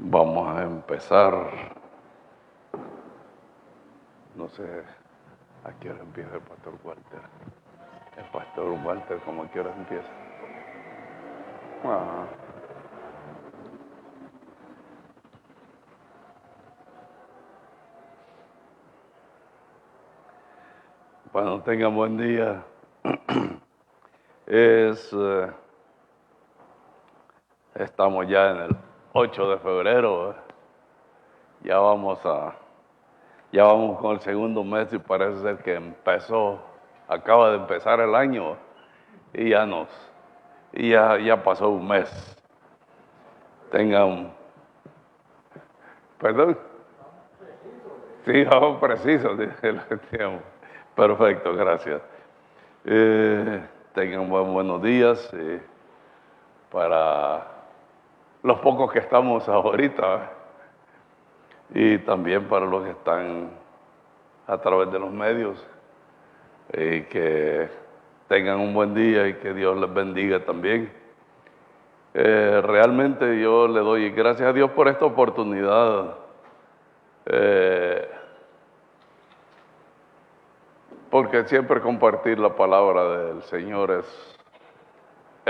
Vamos a empezar. No sé a qué hora empieza el pastor Walter. El pastor Walter, ¿cómo a qué hora empieza? Ah. Bueno, tengan buen día. Estamos ya en el 8 de febrero. Ya vamos con el segundo mes y parece ser que acaba de empezar el año y ya pasó un mes. Perdón. Sí, vamos preciso, dice el tiempo. Perfecto, gracias. Tengan buenos días para los pocos que estamos ahorita y también para los que están a través de los medios. Que tengan un buen día y que Dios les bendiga también. Realmente yo le doy gracias a Dios por esta oportunidad. Porque siempre compartir la palabra del Señor es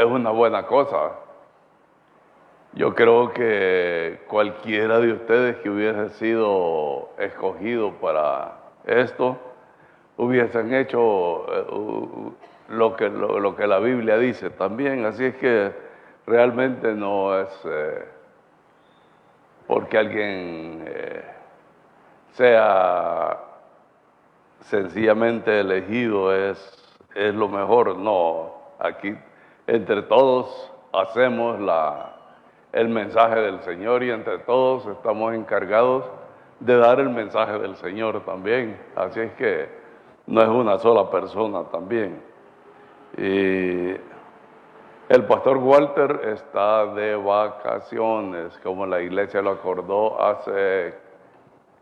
una buena cosa. Yo creo que cualquiera de ustedes que hubiese sido escogido para esto, hubiesen hecho lo que la Biblia dice también. Así es que realmente no es porque alguien sea sencillamente elegido es lo mejor. No, aquí entre todos hacemos el mensaje del Señor y entre todos estamos encargados de dar el mensaje del Señor también. Así es que no es una sola persona también. Y el pastor Walter está de vacaciones, como la iglesia lo acordó hace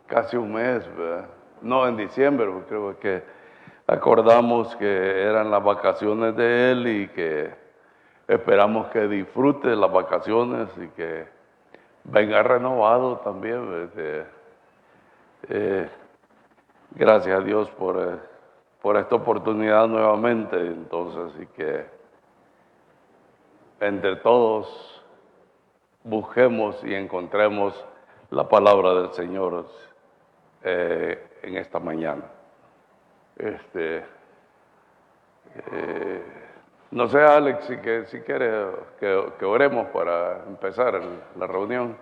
casi un mes, ¿verdad? No, en diciembre, creo que acordamos que eran las vacaciones de él y que esperamos que disfrute las vacaciones y que venga renovado también. Gracias a Dios por esta oportunidad nuevamente. Entonces, y que entre todos busquemos y encontremos la palabra del Señor en esta mañana. No sé, Alex, si quiere que oremos para empezar la reunión.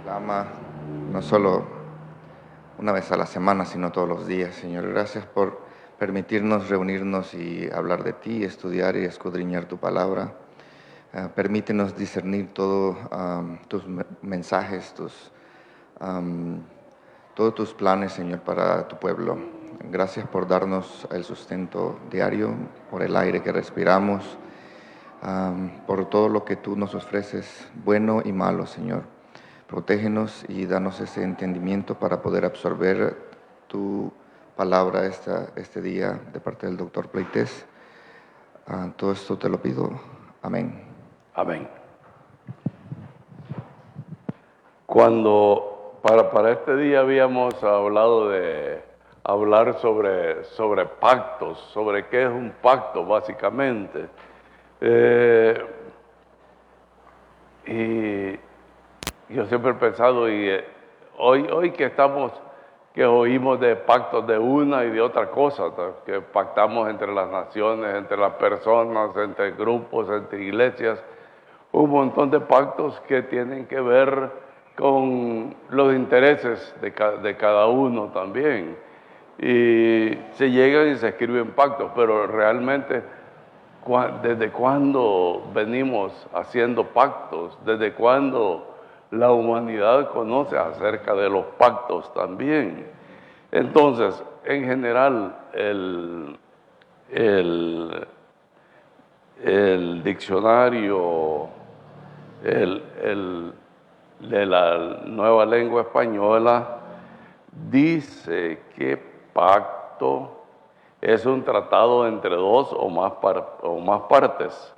Ama no solo una vez a la semana, sino todos los días. Señor, gracias por permitirnos reunirnos y hablar de ti, estudiar y escudriñar tu palabra. Permítenos discernir todos tus mensajes, todos tus planes, Señor, para tu pueblo. Gracias por darnos el sustento diario, por el aire que respiramos, por todo lo que tú nos ofreces, bueno y malo, Señor. Protégenos y danos ese entendimiento para poder absorber tu palabra este día de parte del doctor Pleites. Todo esto te lo pido. Amén. Amén. Cuando para este día habíamos hablado de hablar sobre pactos, sobre qué es un pacto básicamente. Y yo siempre he pensado, hoy que oímos de pactos de una y de otra cosa, que pactamos entre las naciones, entre las personas, entre grupos, entre iglesias, un montón de pactos que tienen que ver con los intereses de cada uno también. Y se llegan y se escriben pactos, pero realmente, ¿desde cuándo venimos haciendo pactos? ¿Desde cuándo la humanidad conoce acerca de los pactos también? Entonces, en general, el diccionario, de la Nueva Lengua Española dice que pacto es un tratado entre dos o más partes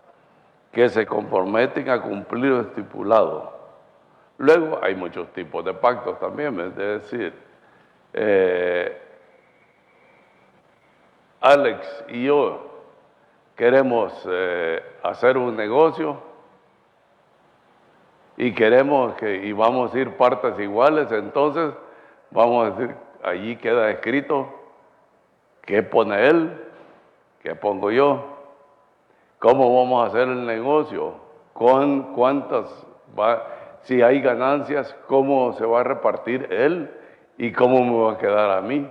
que se comprometen a cumplir lo estipulado. Luego hay muchos tipos de pactos también, es decir, Alex y yo queremos hacer un negocio y y vamos a ir partes iguales, entonces vamos a decir, allí queda escrito qué pone él, qué pongo yo, cómo vamos a hacer el negocio, con cuántas si hay ganancias, cómo se va a repartir él y cómo me va a quedar a mí.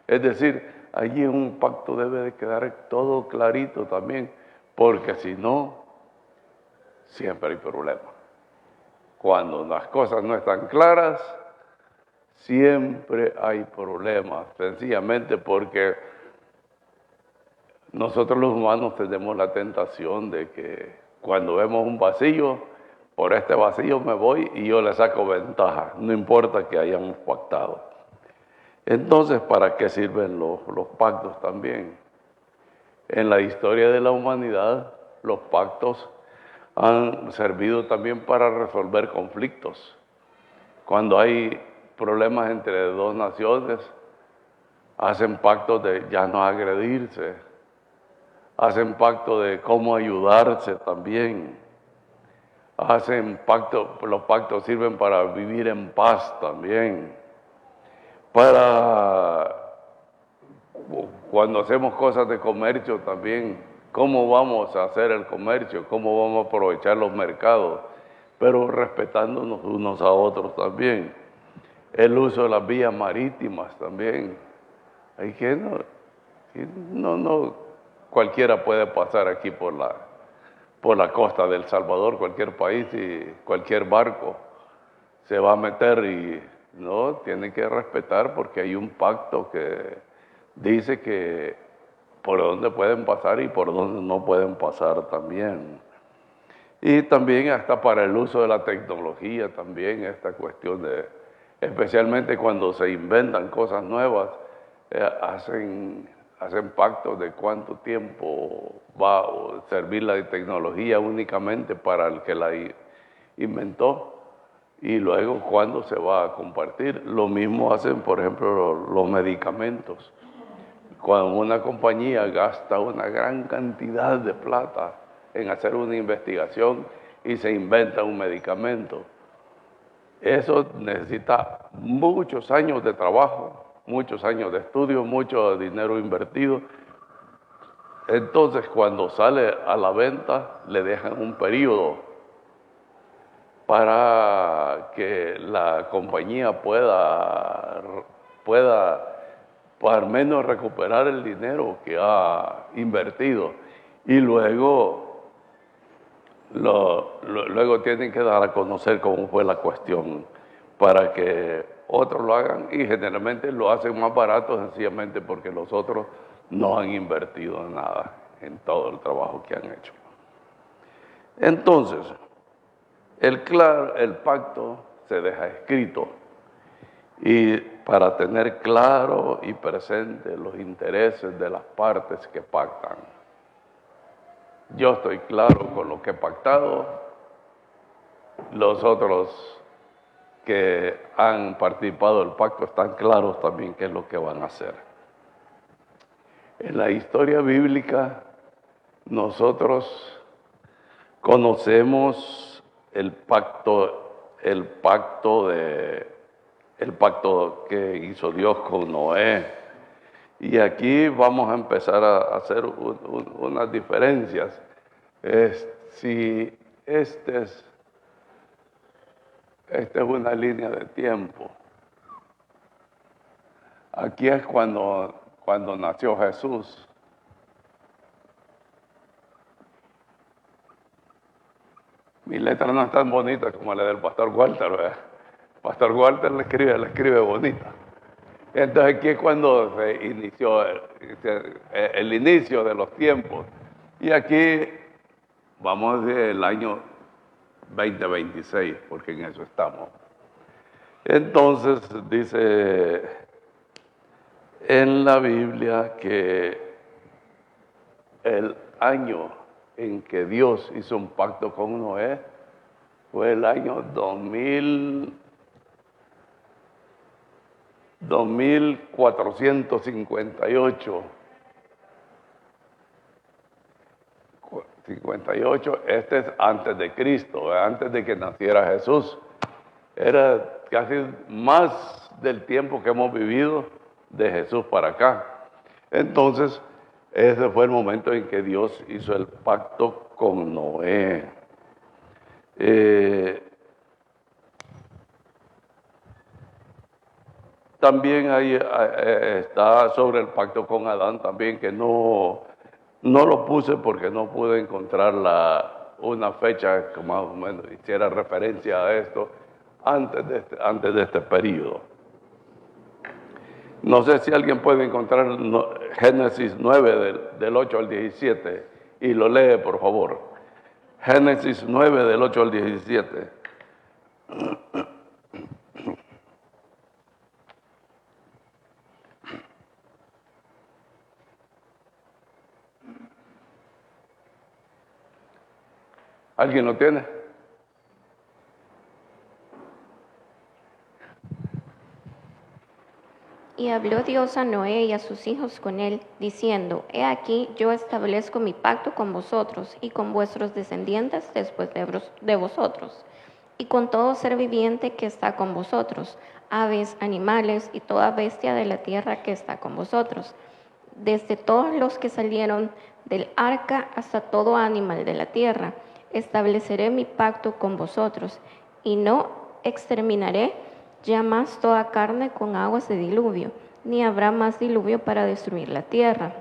Es decir, allí en un pacto debe de quedar todo clarito también, porque si no, siempre hay problemas. Cuando las cosas no están claras, siempre hay problemas, sencillamente porque nosotros los humanos tenemos la tentación de que cuando vemos un vacío, por este vacío me voy y yo le saco ventaja, no importa que hayamos pactado. Entonces, ¿para qué sirven los pactos también? En la historia de la humanidad, los pactos han servido también para resolver conflictos. Cuando hay problemas entre dos naciones, hacen pactos de ya no agredirse, hacen pactos de cómo ayudarse también, los pactos sirven para vivir en paz también, cuando hacemos cosas de comercio también, cómo vamos a hacer el comercio, cómo vamos a aprovechar los mercados, pero respetándonos unos a otros también. El uso de las vías marítimas también. Hay que no cualquiera puede pasar aquí por la costa de El Salvador, cualquier país y cualquier barco se va a meter y no, tiene que respetar porque hay un pacto que dice que por dónde pueden pasar y por dónde no pueden pasar también. Y también hasta para el uso de la tecnología también, esta cuestión especialmente cuando se inventan cosas nuevas, hacen pactos de cuánto tiempo va a servir la tecnología únicamente para el que la inventó y luego cuándo se va a compartir. Lo mismo hacen, por ejemplo, los medicamentos. Cuando una compañía gasta una gran cantidad de plata en hacer una investigación y se inventa un medicamento, eso necesita muchos años de trabajo, muchos años de estudio, mucho dinero invertido. Entonces, cuando sale a la venta, le dejan un periodo para que la compañía pueda al menos recuperar el dinero que ha invertido. Y luego tienen que dar a conocer cómo fue la cuestión para que otros lo hagan y generalmente lo hacen más barato sencillamente porque los otros no han invertido nada en todo el trabajo que han hecho. Entonces, el pacto se deja escrito y para tener claro y presente los intereses de las partes que pactan. Yo estoy claro con lo que he pactado, los otros que han participado del pacto están claros también qué es lo que van a hacer. En la historia bíblica nosotros conocemos el pacto que hizo Dios con Noé. Y aquí vamos a empezar a hacer unas diferencias. Si esta es una línea de tiempo. Aquí es cuando nació Jesús. Mi letra no es tan bonita como la del pastor Walter, ¿verdad? Pastor Walter la escribe bonita. Entonces aquí es cuando se inició el inicio de los tiempos. Y aquí vamos del año 2026, porque en eso estamos. Entonces dice en la Biblia que el año en que Dios hizo un pacto con Noé fue el año 2458. 58, este es antes de Cristo, antes de que naciera Jesús. Era casi más del tiempo que hemos vivido de Jesús para acá. Entonces, ese fue el momento en que Dios hizo el pacto con Noé. También está sobre el pacto con Adán también, que no lo puse porque no pude encontrar una fecha que más o menos hiciera referencia a esto antes de este periodo. No sé si alguien puede encontrar Génesis 9 del 8 al 17 y lo lee, por favor. Génesis 9 del 8 al 17. ¿Alguien lo tiene? Y habló Dios a Noé y a sus hijos con él, diciendo: He aquí, yo establezco mi pacto con vosotros y con vuestros descendientes después de vosotros, y con todo ser viviente que está con vosotros, aves, animales y toda bestia de la tierra que está con vosotros, desde todos los que salieron del arca hasta todo animal de la tierra. Estableceré mi pacto con vosotros, y no exterminaré ya más toda carne con aguas de diluvio, ni habrá más diluvio para destruir la tierra.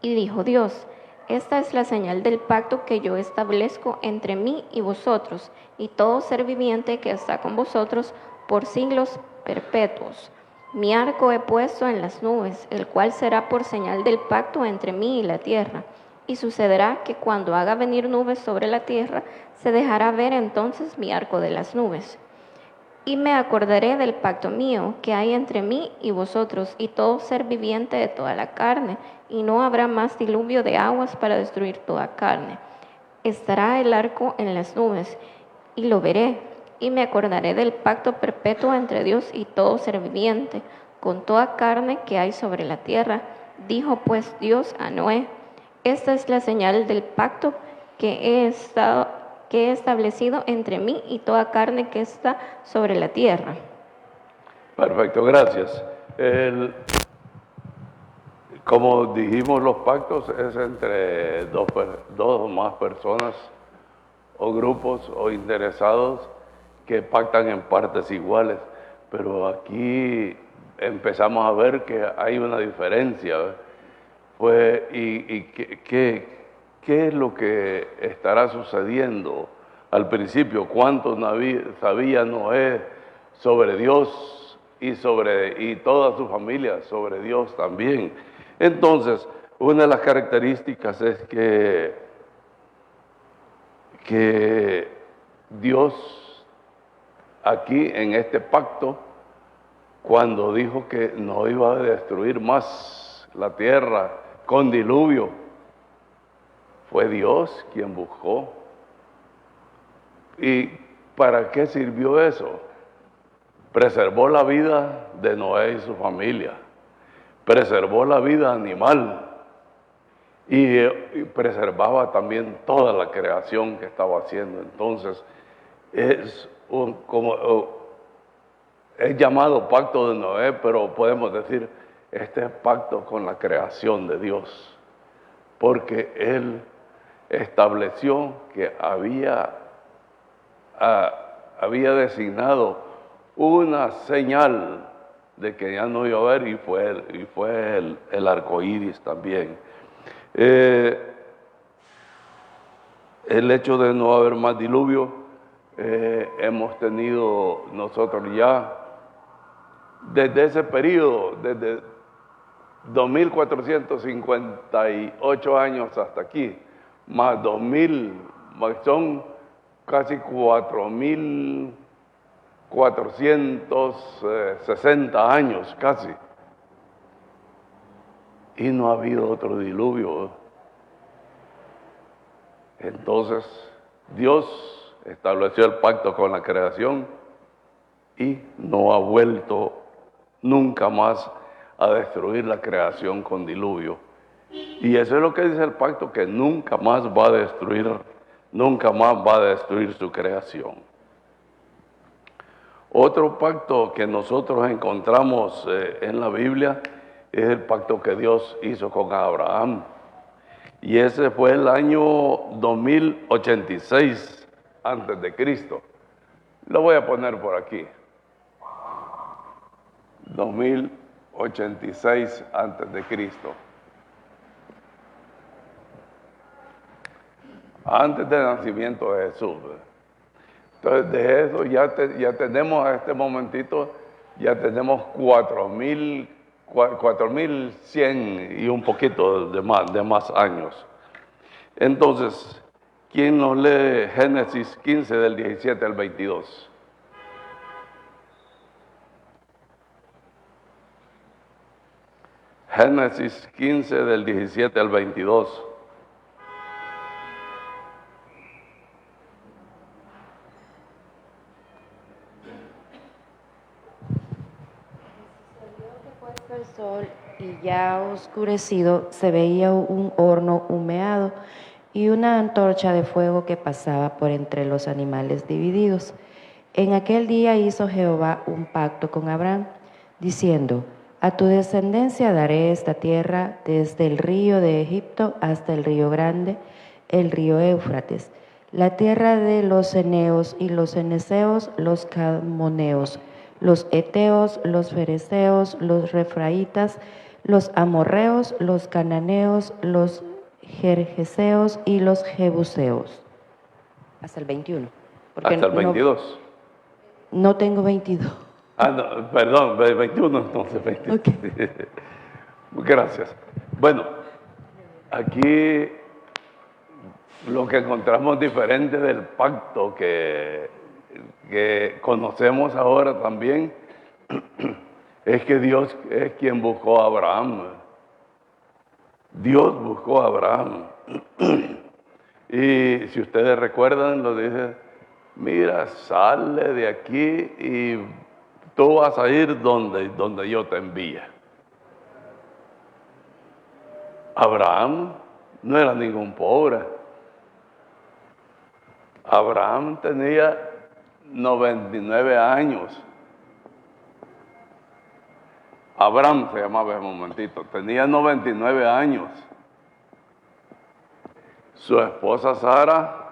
Y dijo Dios: Esta es la señal del pacto que yo establezco entre mí y vosotros, y todo ser viviente que está con vosotros por siglos perpetuos. Mi arco he puesto en las nubes, el cual será por señal del pacto entre mí y la tierra. Y sucederá que cuando haga venir nubes sobre la tierra, se dejará ver entonces mi arco de las nubes. Y me acordaré del pacto mío que hay entre mí y vosotros y todo ser viviente de toda la carne, y no habrá más diluvio de aguas para destruir toda carne. Estará el arco en las nubes, y lo veré, y me acordaré del pacto perpetuo entre Dios y todo ser viviente, con toda carne que hay sobre la tierra. Dijo pues Dios a Noé: Esta es la señal del pacto que he establecido entre mí y toda carne que está sobre la tierra. Perfecto, gracias. Como dijimos, los pactos es entre dos o más personas o grupos o interesados que pactan en partes iguales, pero aquí empezamos a ver que hay una diferencia. ¿Qué es lo que estará sucediendo al principio? ¿Cuánto sabía Noé sobre Dios y toda su familia sobre Dios también? Entonces, una de las características es que Dios aquí en este pacto, cuando dijo que no iba a destruir más la tierra con diluvio, fue Dios quien buscó. ¿Y para qué sirvió eso? Preservó la vida de Noé y su familia, preservó la vida animal y preservaba también toda la creación que estaba haciendo. Entonces, es llamado pacto de Noé, pero podemos decir, este es pacto con la creación de Dios, porque Él estableció que había designado una señal de que ya no iba a haber, y fue el arco iris también. El hecho de no haber más diluvio, hemos tenido nosotros ya, desde ese periodo, desde 2458 años hasta aquí, más 2000, son casi 4000 460 años casi. Y no ha habido otro diluvio. Entonces, Dios estableció el pacto con la creación y no ha vuelto nunca más a destruir la creación con diluvio. Y eso es lo que dice el pacto, que nunca más va a destruir su creación. Otro pacto que nosotros encontramos en la Biblia es el pacto que Dios hizo con Abraham. Y ese fue el año 2086 antes de Cristo. Lo voy a poner por aquí. 2086 antes de Cristo. Antes del nacimiento de Jesús. Entonces, de eso ya tenemos a este momentito, ya tenemos 4100 y un poquito de más años. Entonces, ¿quién nos lee Génesis 15 del 17 al 22? Génesis 15 del 17 al 22. El sol y ya oscurecido se veía un horno humeado y una antorcha de fuego que pasaba por entre los animales divididos. En aquel día hizo Jehová un pacto con Abraham, diciendo: a tu descendencia daré esta tierra desde el río de Egipto hasta el río grande, el río Éufrates, la tierra de los eneos y los eneseos, los camoneos, los eteos, los fereceos, los refraitas, los amorreos, los cananeos, los gergeseos y los jebuseos. Hasta el 21. Hasta el 22. No tengo 22. No, perdón, 21 entonces, 21. Okay. Gracias. Bueno, aquí lo que encontramos diferente del pacto que conocemos ahora también es que Dios es quien buscó a Abraham. Dios buscó a Abraham. Y si ustedes recuerdan, lo dice: mira, sale de aquí y tú vas a ir donde yo te envíe. Abraham no era ningún pobre. Abraham tenía 99 años. Abraham se llamaba ese momentito, tenía 99 años. Su esposa Sara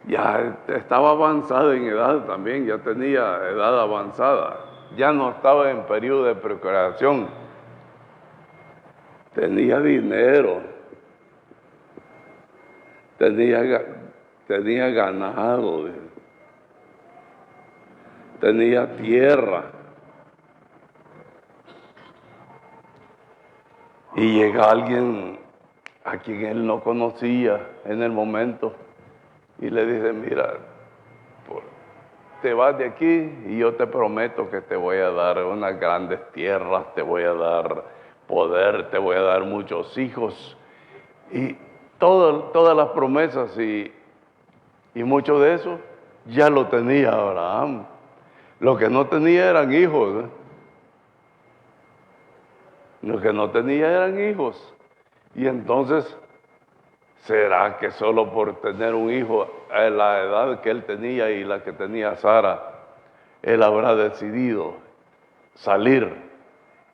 ya estaba avanzada en edad también, ya tenía edad avanzada, ya no estaba en periodo de procreación. Tenía dinero, tenía ganado, tenía tierra. Y llega alguien a quien él no conocía en el momento y le dice: mira, te vas de aquí y yo te prometo que te voy a dar unas grandes tierras, te voy a dar poder, te voy a dar muchos hijos. Y todas las promesas y mucho de eso ya lo tenía Abraham. Lo que no tenía eran hijos. Lo que no tenía eran hijos. Y entonces, ¿será que solo por tener un hijo a la edad que él tenía y la que tenía Sara, él habrá decidido salir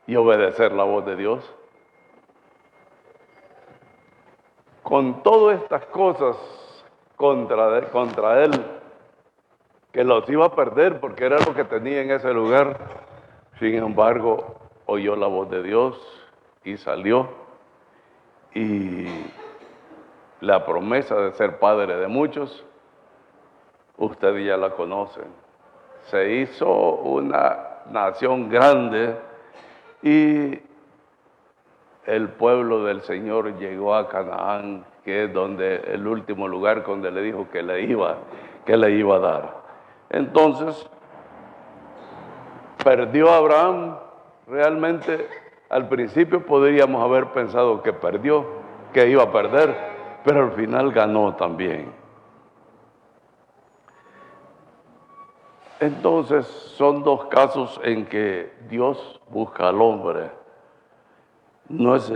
y obedecer la voz de Dios? Con todas estas cosas contra él, que los iba a perder porque era lo que tenía en ese lugar, sin embargo, oyó la voz de Dios y salió, y la promesa de ser padre de muchos, ustedes ya la conocen. Se hizo una nación grande y el pueblo del Señor llegó a Canaán, que es el último lugar donde le dijo que le iba a dar. Entonces, ¿Perdió Abraham? Realmente al principio podríamos haber pensado que perdió, que iba a perder, pero al final ganó también. Entonces son dos casos en que Dios busca al hombre. No es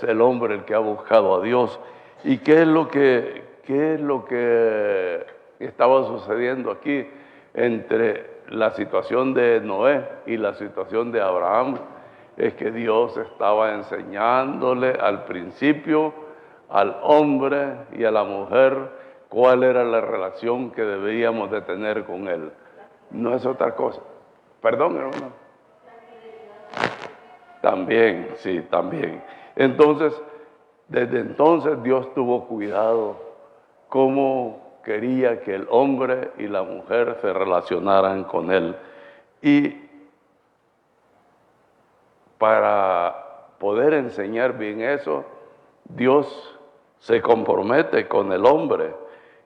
el hombre el que ha buscado a Dios. ¿Y qué es lo que estaba sucediendo aquí entre la situación de Noé y la situación de Abraham? Es que Dios estaba enseñándole al principio al hombre y a la mujer cuál era la relación que debíamos de tener con él. No es otra cosa. Perdón, hermano. También, sí, también. Entonces, desde entonces Dios tuvo cuidado cómo quería que el hombre y la mujer se relacionaran con él. Y para poder enseñar bien eso, Dios se compromete con el hombre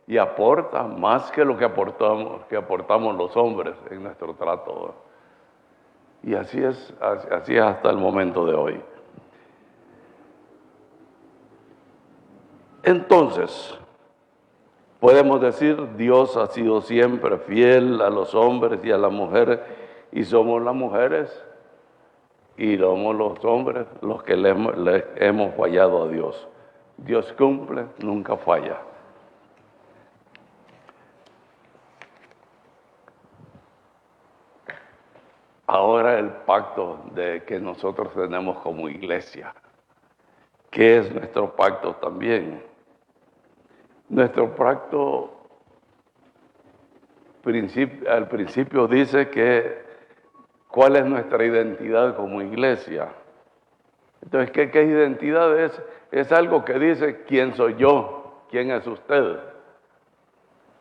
y aporta más que lo que aportamos los hombres en nuestro trato. Y así es hasta el momento de hoy. Entonces, podemos decir, Dios ha sido siempre fiel a los hombres y a las mujeres, y somos las mujeres y somos los hombres los que le hemos fallado a Dios. Dios cumple, nunca falla. Ahora el pacto que nosotros tenemos como iglesia. ¿Qué es nuestro pacto también? Nuestro pacto al principio dice que cuál es nuestra identidad como iglesia. Entonces, ¿qué identidad es? Es algo que dice quién soy yo, quién es usted.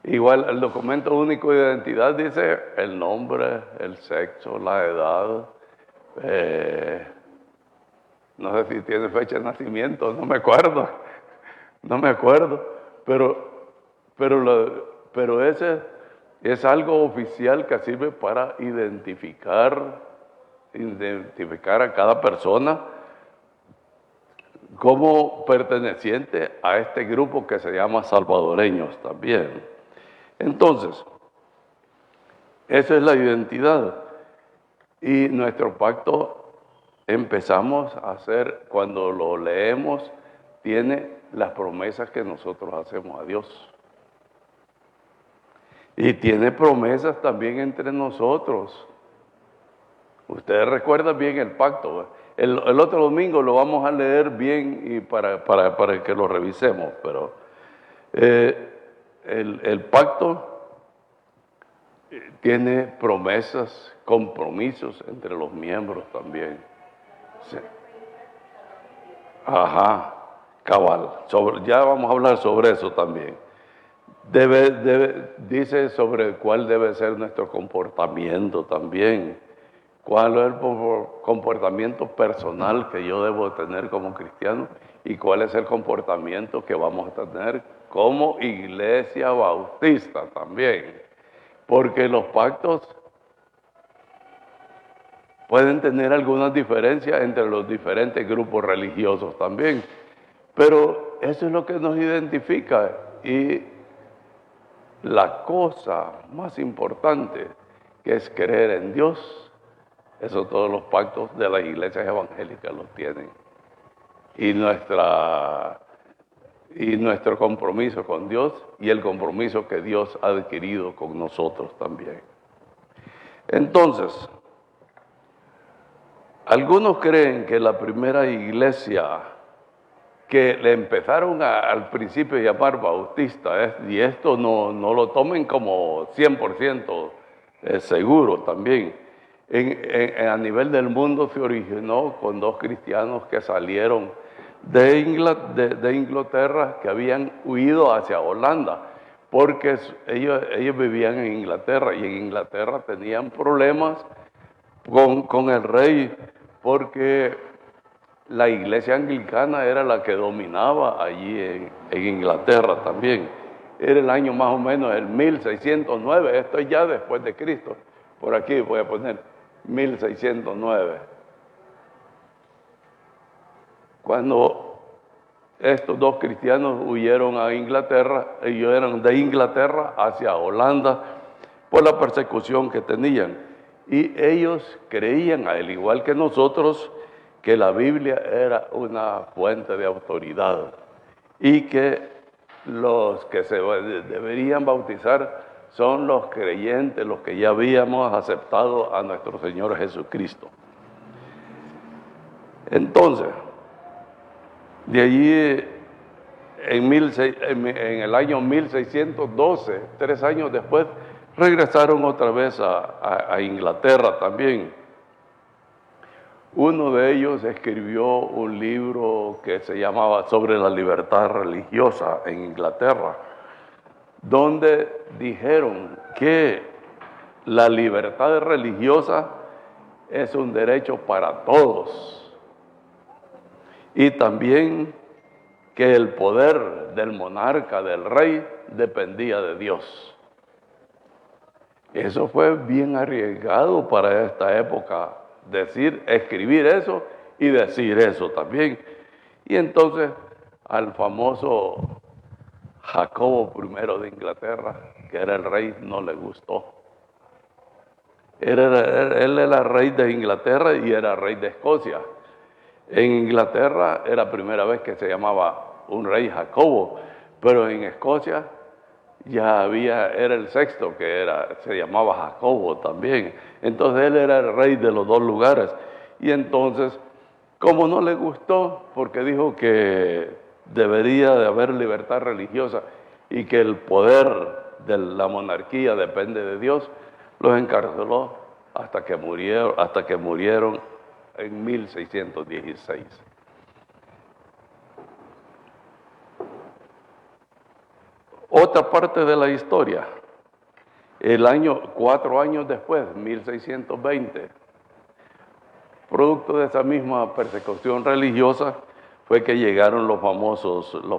Igual el documento único de identidad dice el nombre, el sexo, la edad, no sé si tiene fecha de nacimiento, no me acuerdo, pero ese es algo oficial que sirve para identificar a cada persona como perteneciente a este grupo que se llama salvadoreños también. Entonces, esa es la identidad. Y nuestro pacto empezamos a hacer, cuando lo leemos, tiene las promesas que nosotros hacemos a Dios. Y tiene promesas también entre nosotros. Ustedes recuerdan bien el pacto. El otro domingo lo vamos a leer bien y para que lo revisemos, pero el pacto tiene promesas, compromisos entre los miembros también. Sí. Ajá, cabal. Ya vamos a hablar sobre eso también. Dice sobre cuál debe ser nuestro comportamiento también. Cuál es el comportamiento personal que yo debo tener como cristiano y cuál es el comportamiento que vamos a tener como iglesia bautista también. Porque los pactos pueden tener algunas diferencias entre los diferentes grupos religiosos también. Pero eso es lo que nos identifica. Y la cosa más importante, que es creer en Dios, eso todos los pactos de las iglesias evangélicas los tienen. Y nuestro compromiso con Dios y el compromiso que Dios ha adquirido con nosotros también. Entonces, algunos creen que la primera iglesia que le empezaron al principio a llamar bautista, y esto no lo tomen como 100% seguro también, a nivel del mundo se originó con dos cristianos que salieron de Inglaterra, que habían huido hacia Holanda, porque ellos vivían en Inglaterra, y en Inglaterra tenían problemas con el rey, porque la iglesia anglicana era la que dominaba allí en Inglaterra también. Era el año más o menos el 1609, esto es ya después de Cristo. por aquí voy a poner 1609. Cuando estos dos cristianos huyeron a Inglaterra, ellos eran de Inglaterra hacia Holanda por la persecución que tenían. Y ellos creían, al igual que nosotros, que la Biblia era una fuente de autoridad y que los que se deberían bautizar son los creyentes, los que ya habíamos aceptado a nuestro Señor Jesucristo. Entonces, de allí, en el año 1612, 3 años después, regresaron otra vez a Inglaterra también. Uno de ellos escribió un libro que se llamaba Sobre la libertad religiosa en Inglaterra, donde dijeron que la libertad religiosa es un derecho para todos y también que el poder del monarca, del rey, dependía de Dios. Eso fue bien arriesgado para esta época, escribir eso y decir eso también. Y entonces al famoso Jacobo I de Inglaterra, que era el rey, no le gustó. Él era rey de Inglaterra y era rey de Escocia. En Inglaterra era la primera vez que se llamaba un rey Jacobo, pero en Escocia ya era el sexto se llamaba Jacobo también. Entonces él era el rey de los dos lugares. Y entonces, como no le gustó, porque dijo que debería de haber libertad religiosa y que el poder de la monarquía depende de Dios, los encarceló hasta que murieron en 1616. Otra parte de la historia, 4 años después, 1620, producto de esa misma persecución religiosa, fue que llegaron los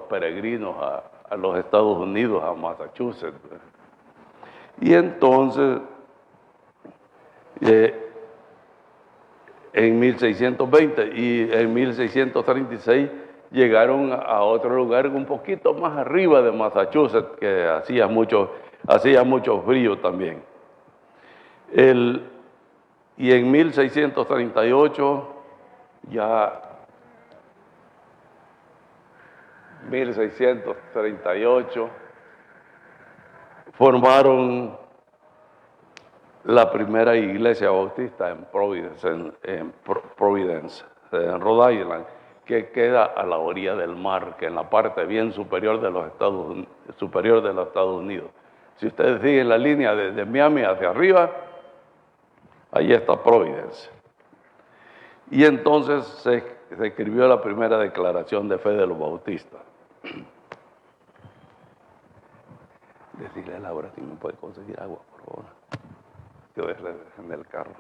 peregrinos a los Estados Unidos, a Massachusetts. Y entonces, en 1620 y en 1636, llegaron a otro lugar un poquito más arriba de Massachusetts, que hacía mucho frío también. Y en 1638, 1638, formaron la primera iglesia bautista en Providence, en Rhode Island, que queda a la orilla del mar, que en la parte bien superior de los Estados Unidos. Si ustedes siguen la línea de Miami hacia arriba, ahí está Providence. Y entonces se escribió la primera declaración de fe de los bautistas. Decirle a Laura si me puede conseguir agua, por favor. Yo dejen en el carro.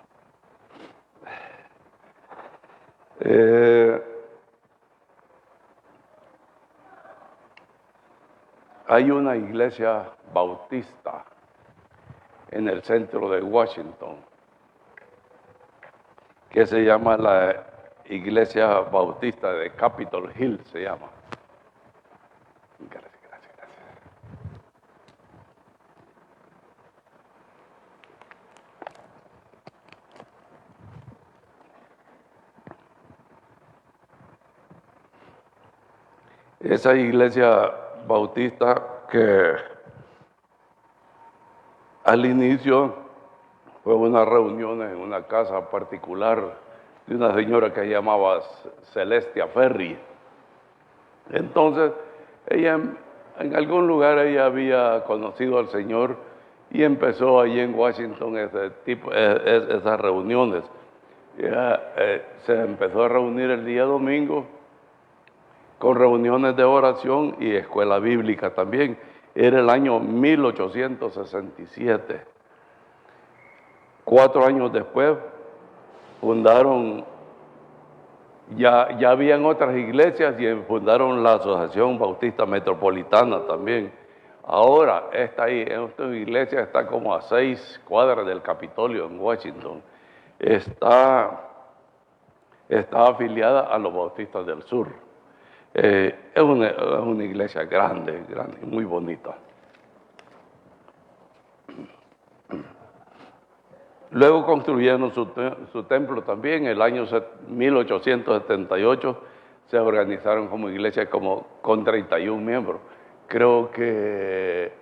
Hay una iglesia bautista en el centro de Washington que se llama la Iglesia Bautista de Capitol Hill, se llama. Gracias. Esa iglesia bautista que al inicio fue una reunión en una casa particular de una señora que se llamaba Celestia Ferry. Entonces, ella en algún lugar ella había conocido al Señor y empezó allí en Washington esas reuniones. Se empezó a reunir el día domingo con reuniones de oración y escuela bíblica también. Era el año 1867. 4 años después fundaron, ya habían otras iglesias y fundaron la Asociación Bautista Metropolitana también. Ahora, esta iglesia está como a 6 cuadras del Capitolio en Washington. Está afiliada a los Bautistas del Sur. Es una iglesia grande, muy bonita. Luego construyeron su templo también. En el año 1878 se organizaron como iglesia con 31 miembros. Creo que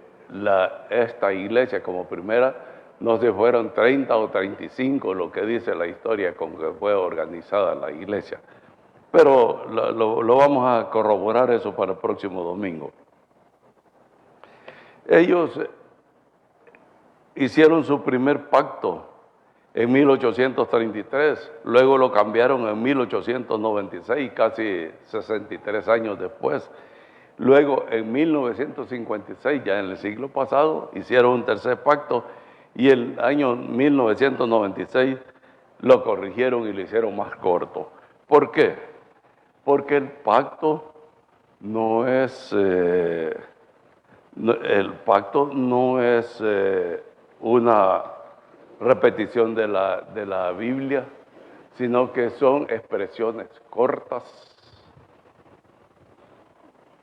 esta iglesia como primera, no sé, fueron 30 o 35, lo que dice la historia con que fue organizada la iglesia. Pero lo vamos a corroborar eso para el próximo domingo. Ellos hicieron su primer pacto en 1833, luego lo cambiaron en 1896, casi 63 años después. Luego, en 1956, ya en el siglo pasado, hicieron un tercer pacto y el año 1996 lo corrigieron y lo hicieron más corto. ¿Por qué? Porque el pacto no es una repetición de la Biblia, sino que son expresiones cortas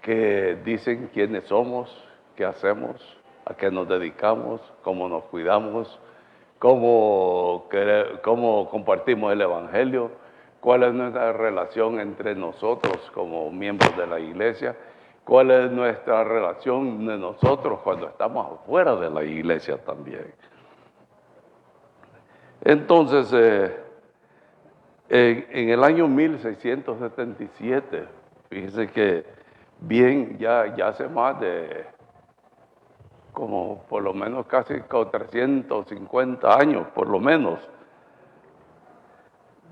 que dicen quiénes somos, qué hacemos, a qué nos dedicamos, cómo nos cuidamos, cómo compartimos el Evangelio, cuál es nuestra relación entre nosotros como miembros de la iglesia, cuál es nuestra relación de nosotros cuando estamos afuera de la iglesia también. Entonces, en el año 1677, fíjese que ya hace más de como por lo menos casi 350 años, por lo menos,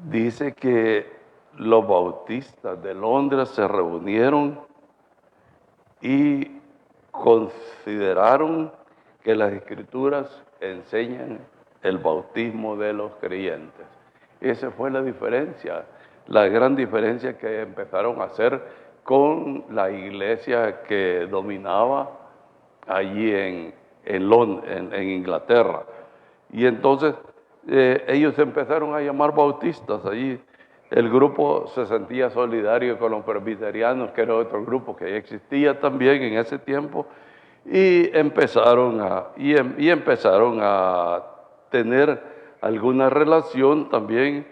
dice que los bautistas de Londres se reunieron y consideraron que las Escrituras enseñan el bautismo de los creyentes. Esa fue la diferencia, la gran diferencia que empezaron a hacer con la iglesia que dominaba allí en Inglaterra. Y entonces ellos empezaron a llamar bautistas allí. El grupo se sentía solidario con los presbiterianos, que era otro grupo que existía también en ese tiempo, y empezaron a tener alguna relación también,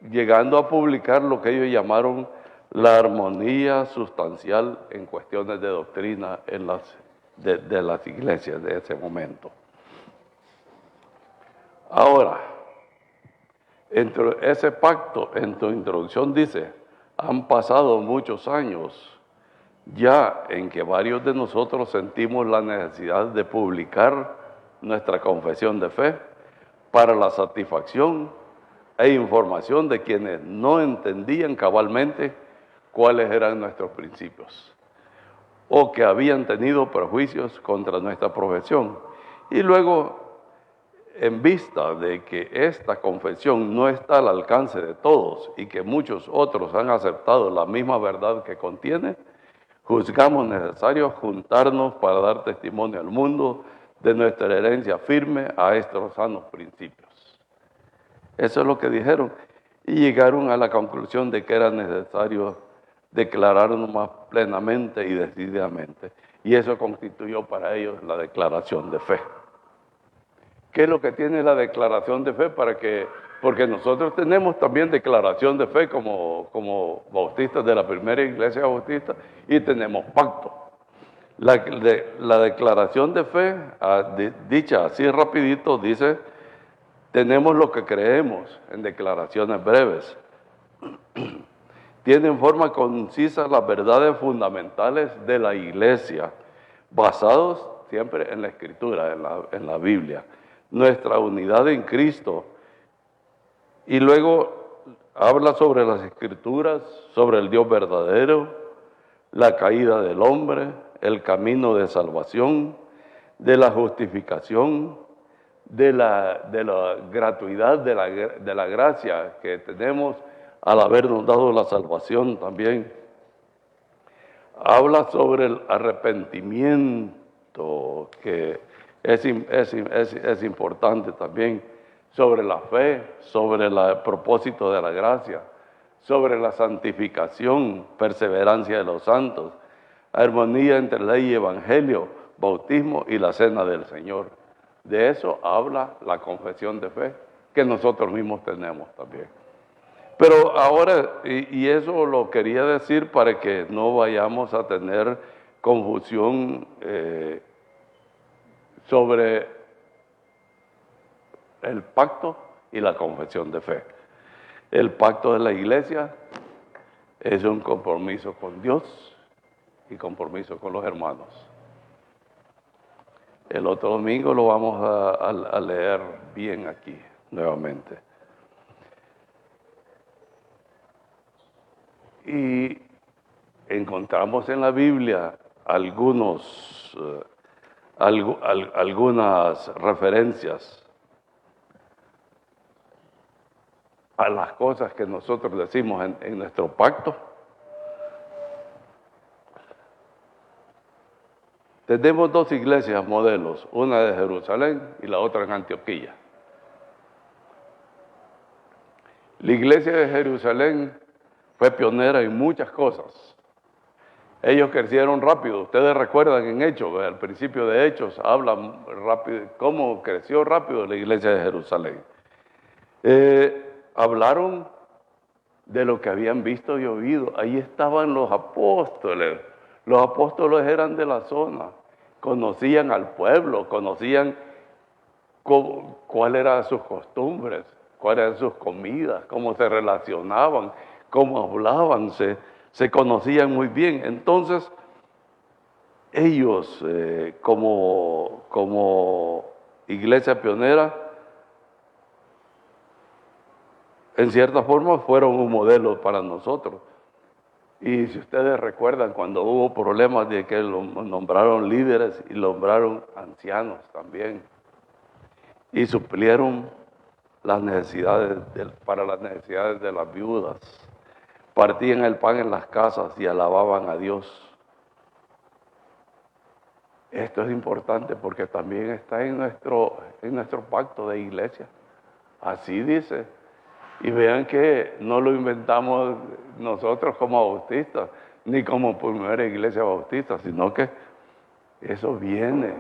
llegando a publicar lo que ellos llamaron la armonía sustancial en cuestiones de doctrina de las iglesias de ese momento. Ahora, ese pacto, en tu introducción dice, han pasado muchos años ya en que varios de nosotros sentimos la necesidad de publicar nuestra confesión de fe para la satisfacción e información de quienes no entendían cabalmente cuáles eran nuestros principios o que habían tenido prejuicios contra nuestra profesión. Y luego, en vista de que esta confesión no está al alcance de todos y que muchos otros han aceptado la misma verdad que contiene, juzgamos necesario juntarnos para dar testimonio al mundo de nuestra herencia firme a estos sanos principios. Eso es lo que dijeron. Y llegaron a la conclusión de que era necesario declararnos más plenamente y decididamente. Y eso constituyó para ellos la declaración de fe. ¿Qué es lo que tiene la declaración de fe? Porque nosotros tenemos también declaración de fe como bautistas de la primera iglesia bautista y tenemos pacto. La declaración de fe, dicha así rapidito, dice, tenemos lo que creemos en declaraciones breves. Tiene en forma concisa las verdades fundamentales de la iglesia, basados siempre en la Escritura, en la Biblia. Nuestra unidad en Cristo. Y luego habla sobre las Escrituras, sobre el Dios verdadero, la caída del hombre, el camino de salvación, de la justificación, de la gratuidad, de la gracia que tenemos al habernos dado la salvación también. habla sobre el arrepentimiento, que es importante también, sobre la fe, sobre el propósito de la gracia, sobre la santificación, perseverancia de los santos, armonía entre ley y evangelio, bautismo y la cena del Señor. De eso habla la confesión de fe que nosotros mismos tenemos también. Pero ahora, y eso lo quería decir para que no vayamos a tener confusión sobre el pacto y la confesión de fe. El pacto de la iglesia es un compromiso con Dios y compromiso con los hermanos. El otro domingo lo vamos a leer bien aquí, nuevamente. Y encontramos en la Biblia algunas referencias a las cosas que nosotros decimos en nuestro pacto. Tenemos dos iglesias modelos, una de Jerusalén y la otra en Antioquía. La iglesia de Jerusalén fue pionera en muchas cosas. Ellos crecieron rápido. Ustedes recuerdan en Hechos, al principio de Hechos, hablan rápido, cómo creció rápido la iglesia de Jerusalén. Hablaron de lo que habían visto y oído. Ahí estaban los apóstoles. Los apóstoles eran de la zona. Conocían al pueblo, conocían cuáles eran sus costumbres, cuáles eran sus comidas, cómo se relacionaban, cómo hablaban, se conocían muy bien. Entonces, ellos como iglesia pionera, en cierta forma fueron un modelo para nosotros. Y si ustedes recuerdan, cuando hubo problemas de que nombraron líderes y nombraron ancianos también, y suplieron las necesidades para las necesidades de las viudas, partían el pan en las casas y alababan a Dios. Esto es importante porque también está en nuestro pacto de iglesia. Así dice. Y vean que no lo inventamos nosotros como bautistas, ni como primera iglesia bautista, sino que eso viene,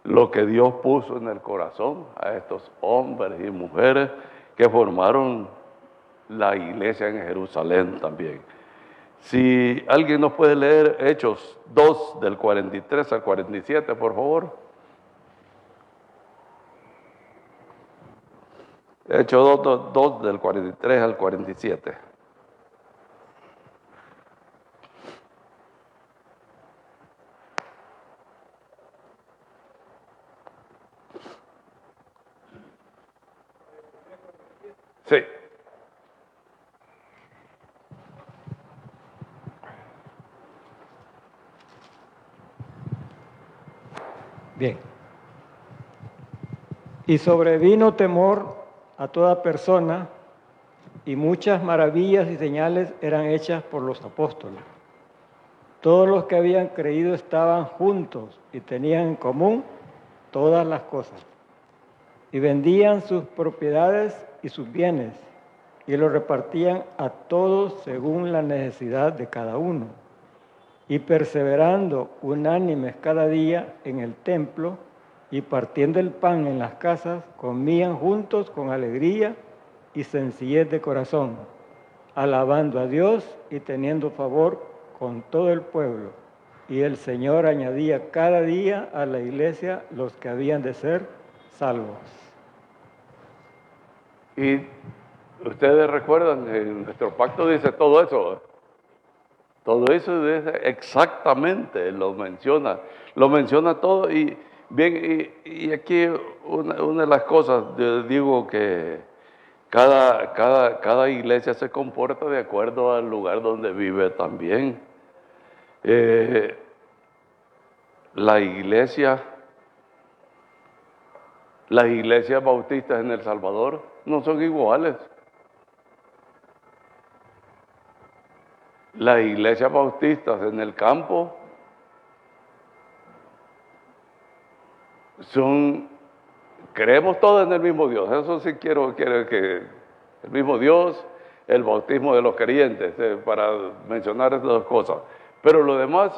lo que Dios puso en el corazón a estos hombres y mujeres que formaron la iglesia en Jerusalén también. Si alguien nos puede leer Hechos 2 del 43 al 47, por favor. Hechos 2 del 43 al 47. Sí. Bien. Y sobrevino temor a toda persona, y muchas maravillas y señales eran hechas por los apóstoles. Todos los que habían creído estaban juntos y tenían en común todas las cosas. Y vendían sus propiedades y sus bienes, y los repartían a todos según la necesidad de cada uno. Y perseverando unánimes cada día en el templo, y partiendo el pan en las casas, comían juntos con alegría y sencillez de corazón, alabando a Dios y teniendo favor con todo el pueblo. Y el Señor añadía cada día a la iglesia los que habían de ser salvos. Y ustedes recuerdan, en nuestro pacto dice todo eso. Todo eso dice exactamente, lo menciona todo. Y bien, y aquí una de las cosas, yo digo que cada iglesia se comporta de acuerdo al lugar donde vive también. Las iglesias bautistas en El Salvador no son iguales. las iglesias bautistas en el campo creemos todos en el mismo Dios. Eso sí quiero que el mismo Dios, el bautismo de los creyentes, para mencionar estas dos cosas. Pero lo demás,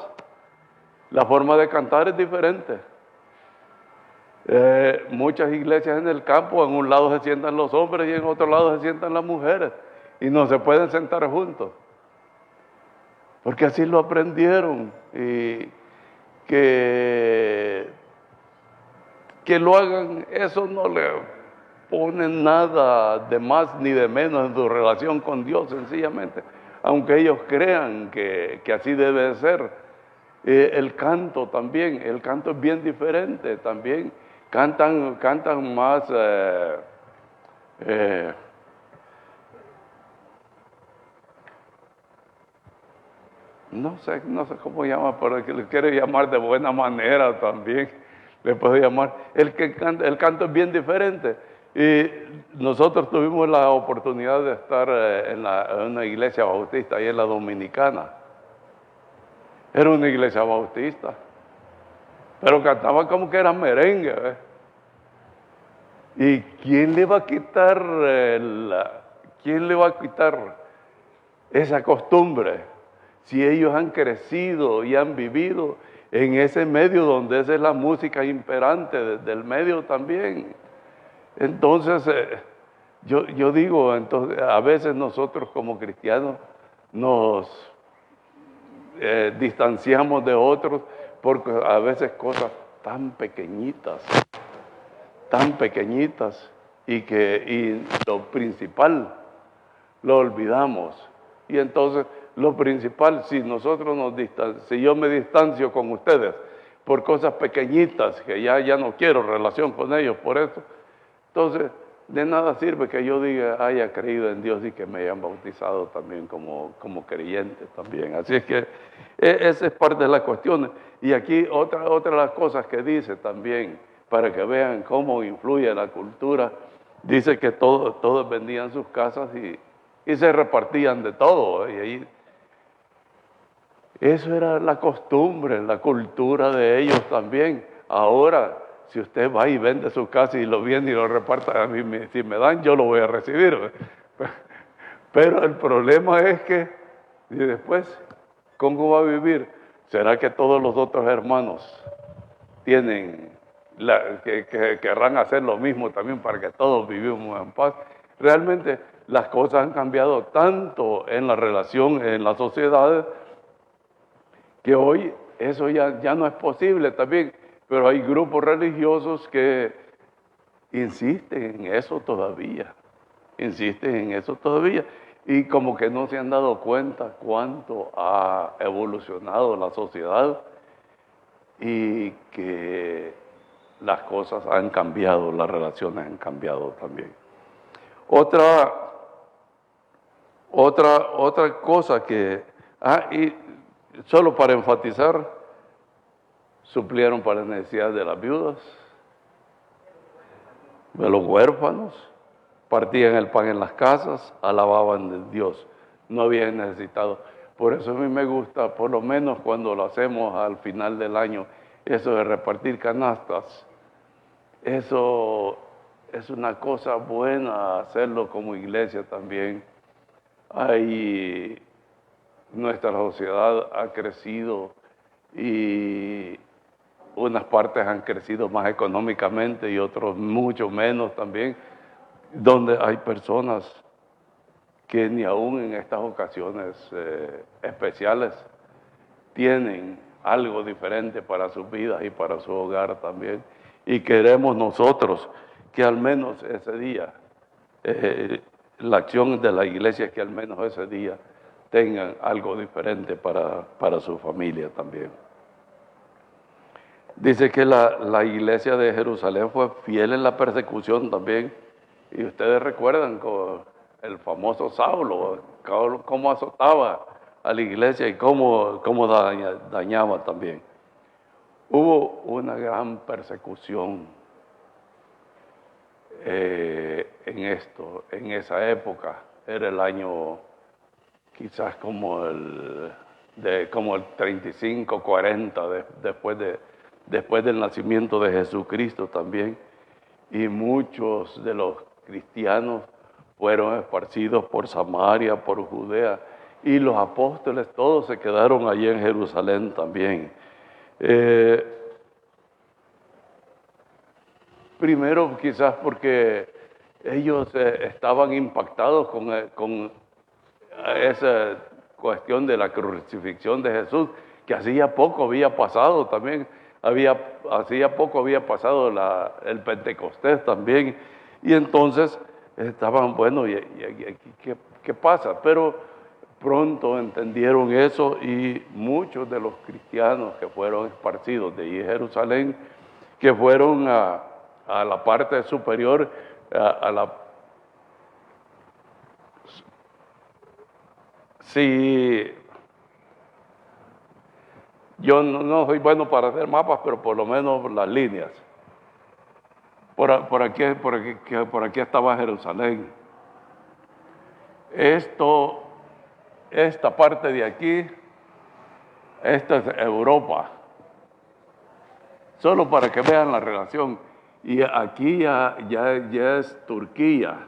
la forma de cantar es diferente. Muchas iglesias en el campo, en un lado se sientan los hombres y en otro lado se sientan las mujeres, y no se pueden sentar juntos, porque así lo aprendieron, y que lo hagan, eso no le pone nada de más ni de menos en su relación con Dios, sencillamente, aunque ellos crean que así debe de ser. El canto también, el canto es bien diferente también. Cantan más, no sé cómo llama, pero que le quiere llamar de buena manera también, le puedo llamar. El canto es bien diferente. Y nosotros tuvimos la oportunidad de estar en una iglesia bautista, ahí en la Dominicana. Era una iglesia bautista, pero cantaba como que era merengue, ¿ves? ¿Y quién le va a quitar esa costumbre si ellos han crecido y han vivido en ese medio donde esa es la música imperante del medio también? Entonces, yo digo, entonces, a veces nosotros como cristianos nos distanciamos de otros porque a veces cosas tan pequeñitas, y lo principal lo olvidamos. Y entonces lo principal, si yo me distancio con ustedes por cosas pequeñitas que ya no quiero relación con ellos por eso, entonces de nada sirve que yo haya creído en Dios y que me hayan bautizado también como creyente también. Así es que esa es parte de las cuestiones. Y aquí otra de las cosas que dice también, para que vean cómo influye la cultura, dice que todos vendían sus casas y se repartían de todo. Y ahí, eso era la costumbre, la cultura de ellos también. Ahora, si usted va y vende su casa y lo viene y lo reparta, a mí si me dan, yo lo voy a recibir. Pero el problema es que, y después, ¿cómo va a vivir? ¿Será que todos los otros hermanos que querrán hacer lo mismo también para que todos vivamos en paz? Realmente las cosas han cambiado tanto en la relación, en las sociedades, que hoy eso ya no es posible también. Pero hay grupos religiosos que insisten en eso todavía, y como que no se han dado cuenta cuánto ha evolucionado la sociedad y que las cosas han cambiado, las relaciones han cambiado también. Otra cosa y solo para enfatizar, suplieron para las necesidades de las viudas, de los huérfanos, partían el pan en las casas, alababan a Dios, no habían necesitado. Por eso a mí me gusta, por lo menos cuando lo hacemos al final del año, eso de repartir canastas. Eso es una cosa buena, hacerlo como iglesia también. Nuestra sociedad ha crecido y unas partes han crecido más económicamente y otros mucho menos también, donde hay personas que ni aún en estas ocasiones especiales tienen algo diferente para sus vidas y para su hogar también. Y queremos nosotros que al menos ese día, la acción de la iglesia es que al menos ese día tengan algo diferente para su familia también. Dice que la iglesia de Jerusalén fue fiel en la persecución también. Y ustedes recuerdan con el famoso Saulo, cómo azotaba a la iglesia y cómo dañaba también. Hubo una gran persecución en esa época. Era el año quizás como el 35, 40 después del nacimiento de Jesucristo también. Y muchos de los cristianos fueron esparcidos por Samaria, por Judea, y los apóstoles todos se quedaron allí en Jerusalén también. Primero quizás porque ellos estaban impactados con esa cuestión de la crucifixión de Jesús, que hacía poco había pasado también, hacía poco había pasado el Pentecostés también, y entonces estaban, bueno, ¿y qué pasa? Pero pronto entendieron eso y muchos de los cristianos que fueron esparcidos de allí en Jerusalén, que fueron a la parte superior, si yo no soy bueno para hacer mapas, pero por lo menos las líneas. Por aquí estaba Jerusalén. Esta parte de aquí, esta es Europa. Solo para que vean la relación. Y aquí ya es Turquía.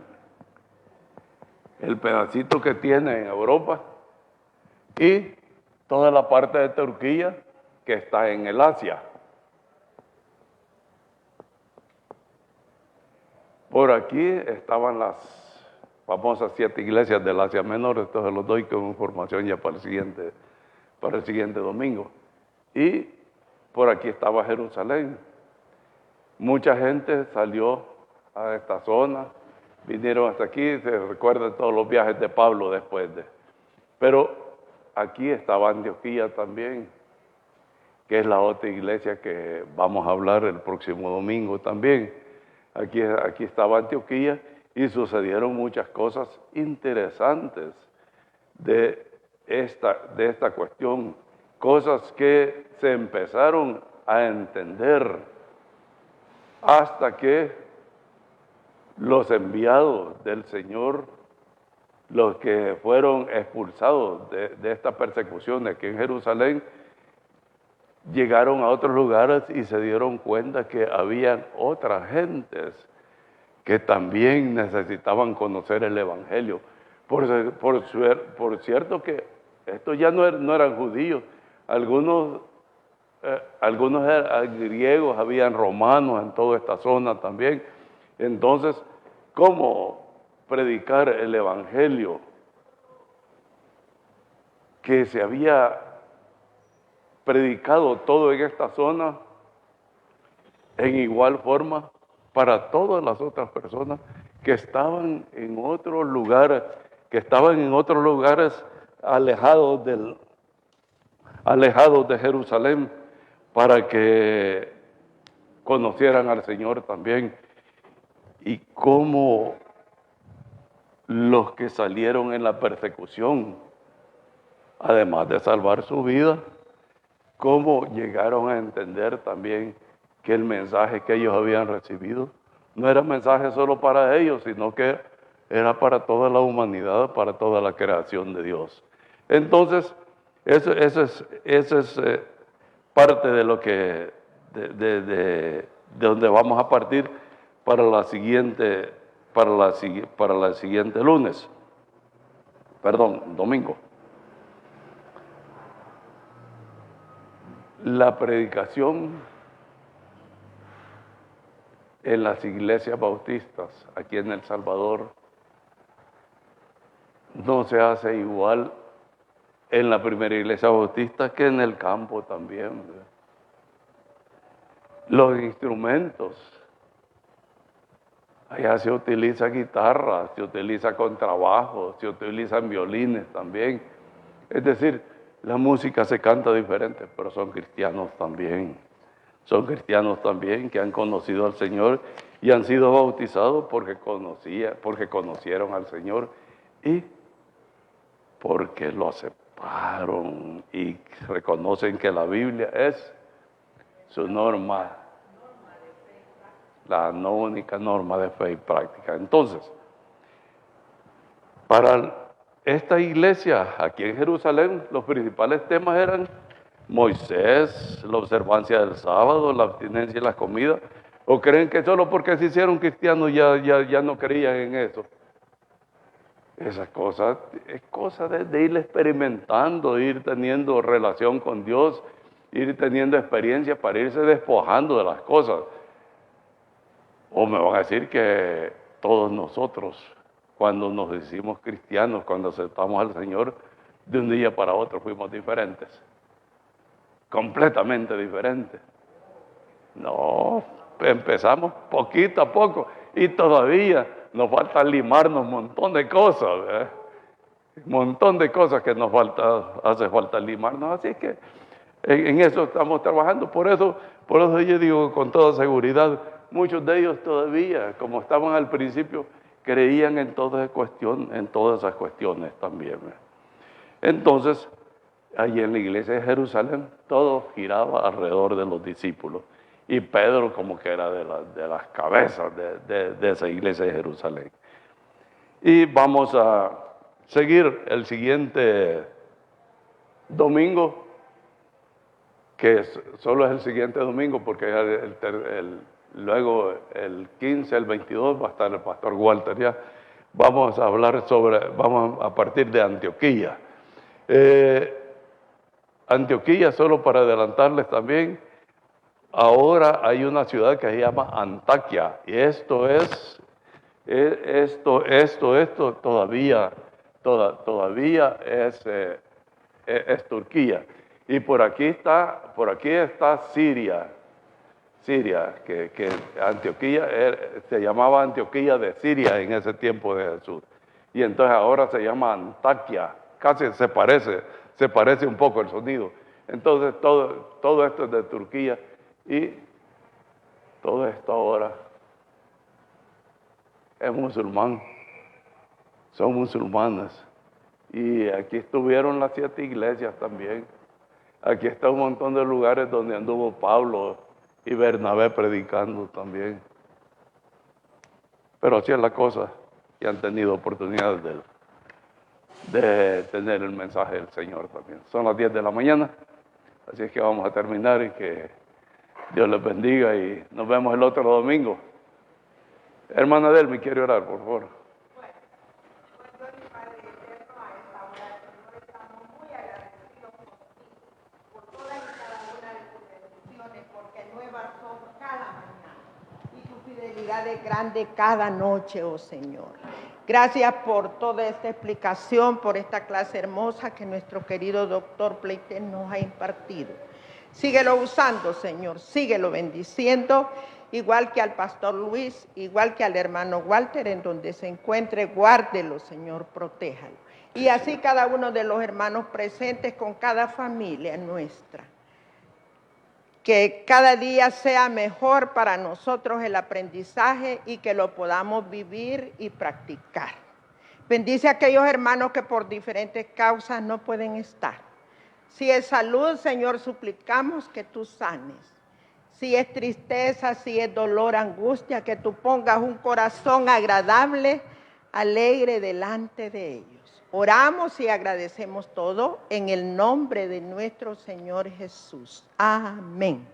El pedacito que tiene en Europa. Y toda la parte de Turquía que está en el Asia. Por aquí estaban las famosas 7 iglesias del Asia Menor. Esto se los doy como información ya para el siguiente domingo. Y por aquí estaba Jerusalén. Mucha gente salió a esta zona, vinieron hasta aquí, se recuerdan todos los viajes de Pablo después de. Pero aquí estaba Antioquía también, que es la otra iglesia que vamos a hablar el próximo domingo también. Aquí estaba Antioquía y sucedieron muchas cosas interesantes de esta cuestión, cosas que se empezaron a entender hasta que los enviados del Señor, los que fueron expulsados de esta persecución aquí en Jerusalén, llegaron a otros lugares y se dieron cuenta que habían otras gentes que también necesitaban conocer el Evangelio. Por cierto que estos ya no eran judíos, algunos eran griegos, habían romanos en toda esta zona también. Entonces, ¿cómo predicar el Evangelio que se había predicado todo en esta zona en igual forma para todas las otras personas que estaban en otros lugares, alejados de Jerusalén, para que conocieran al Señor también? Y cómo los que salieron en la persecución, además de salvar su vida, cómo llegaron a entender también que el mensaje que ellos habían recibido no era mensaje solo para ellos, sino que era para toda la humanidad, para toda la creación de Dios. Entonces, eso es parte de lo que, de donde vamos a partir para la siguiente domingo. La predicación en las iglesias bautistas aquí en El Salvador no se hace igual en la primera iglesia bautista que en el campo también. Los instrumentos, allá se utiliza guitarra, se utiliza contrabajo, se utilizan violines también. Es decir, la música se canta diferente, pero son cristianos también. Son cristianos también que han conocido al Señor y han sido bautizados porque conocieron al Señor y porque lo aceptaron y reconocen que la Biblia es su norma, la única norma de fe y práctica. Entonces, para esta iglesia, aquí en Jerusalén, los principales temas eran Moisés, la observancia del sábado, la abstinencia y la comida. ¿O creen que solo porque se hicieron cristianos ya no creían en eso? Esas cosas, es cosa de ir experimentando, ir teniendo relación con Dios, ir teniendo experiencia para irse despojando de las cosas. O me van a decir que todos nosotros, cuando nos hicimos cristianos, cuando aceptamos al Señor, de un día para otro fuimos diferentes. Completamente diferentes. No, empezamos poquito a poco y todavía nos falta limarnos un montón de cosas, ¿verdad? Un montón de cosas que nos hace falta limarnos, así que en eso estamos trabajando. Por eso yo digo con toda seguridad, muchos de ellos todavía, como estaban al principio, creían en todas esas cuestiones también, ¿verdad? Entonces, allí en la iglesia de Jerusalén, todo giraba alrededor de los discípulos. Y Pedro como que era de las cabezas de esa iglesia de Jerusalén. Y vamos a seguir el siguiente domingo, que solo es el siguiente domingo, porque luego el 15, el 22 va a estar el pastor Walter ya. Vamos a hablar vamos a partir de Antioquía. Antioquía, solo para adelantarles también, ahora hay una ciudad que se llama Antaquia, y esto todavía es Turquía. Y por aquí está Siria, que Antioquía se llamaba Antioquía de Siria en ese tiempo de Jesús. Y entonces ahora se llama Antaquia, casi se parece un poco el sonido. Entonces todo esto es de Turquía y todo esto ahora es musulmán, son musulmanes. Y aquí estuvieron las 7 iglesias también. Aquí está un montón de lugares donde anduvo Pablo y Bernabé predicando también. Pero así es la cosa, y han tenido oportunidades de tener el mensaje del Señor también. Son las 10 de la mañana, así es que vamos a terminar y que Dios les bendiga y nos vemos el otro domingo. Hermana Delmi, ¿quiere orar, por favor? Es grande cada noche, oh Señor. Gracias por toda esta explicación, por esta clase hermosa que nuestro querido doctor Pleiten nos ha impartido. Síguelo usando, Señor, síguelo bendiciendo, igual que al pastor Luis, igual que al hermano Walter, en donde se encuentre, guárdelo, Señor, protéjalo. Y así cada uno de los hermanos presentes con cada familia nuestra. Que cada día sea mejor para nosotros el aprendizaje y que lo podamos vivir y practicar. Bendice a aquellos hermanos que por diferentes causas no pueden estar. Si es salud, Señor, suplicamos que tú sanes. Si es tristeza, si es dolor, angustia, que tú pongas un corazón agradable, alegre delante de ellos. Oramos y agradecemos todo en el nombre de nuestro Señor Jesús. Amén.